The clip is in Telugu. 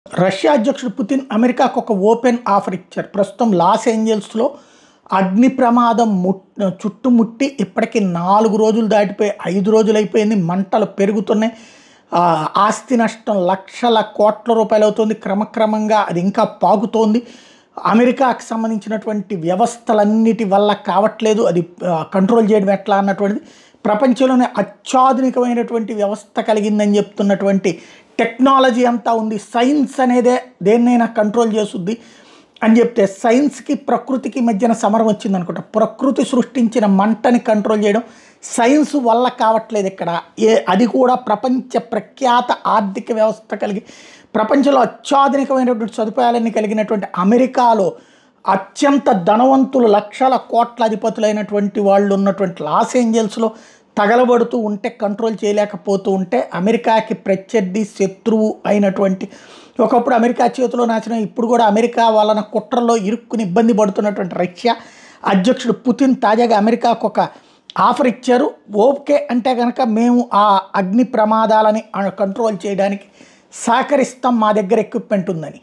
రష్యా అధ్యక్షుడు పుతిన్ అమెరికాకు ఒక ఓపెన్ ఆఫర్ ఇచ్చారు. ప్రస్తుతం లాస్ ఏంజల్స్లో అగ్ని ప్రమాదం చుట్టుముట్టి ఇప్పటికీ 4 రోజులు దాటిపోయి 5 రోజులు అయిపోయింది. మంటలు పెరుగుతున్నాయి. ఆస్తి నష్టం లక్షల కోట్ల రూపాయలు అవుతుంది. క్రమక్రమంగా అది ఇంకా పాకుతోంది. అమెరికాకు సంబంధించినటువంటి వ్యవస్థలన్నిటి వల్ల కావట్లేదు. అది కంట్రోల్ చేయడం ఎట్లా అన్నటువంటిది ప్రపంచంలోనే అత్యాధునికమైనటువంటి వ్యవస్థ కలిగిందని చెప్తున్నటువంటి టెక్నాలజీ అంతా ఉంది. సైన్స్ అనేదే దేన్నైనా కంట్రోల్ చేస్తుంది అని చెప్తే సైన్స్కి ప్రకృతికి మధ్యన సమరం వచ్చింది అనుకుంటా. ప్రకృతి సృష్టించిన మంటని కంట్రోల్ చేయడం సైన్స్ వల్ల కావట్లేదు. ఇక్కడ అది కూడా ప్రపంచ ప్రఖ్యాత ఆర్థిక వ్యవస్థ కలిగి ప్రపంచంలో అత్యాధునికమైనటువంటి సదుపాయాలన్నీ కలిగినటువంటి అమెరికాలో అత్యంత ధనవంతులు లక్షల కోట్ల అధిపతులైనటువంటి వాళ్ళు ఉన్నటువంటి లాస్ ఏంజల్స్లో తగలబడుతూ ఉంటే కంట్రోల్ చేయలేకపోతూ ఉంటే అమెరికాకి ప్రత్యర్థి శత్రువు అయినటువంటి ఒకప్పుడు అమెరికా చేతిలో నాశనం ఇప్పుడు కూడా అమెరికా వలన కుట్రలో ఇరుక్కుని ఇబ్బంది పడుతున్నటువంటి రష్యా అధ్యక్షుడు పుతిన్ తాజాగా అమెరికాకు ఒక ఆఫర్ ఇచ్చారు. ఓకే అంటే కనుక మేము ఆ అగ్ని ప్రమాదాలని కంట్రోల్ చేయడానికి సహకరిస్తాం, మా దగ్గర ఎక్విప్మెంట్ ఉందని.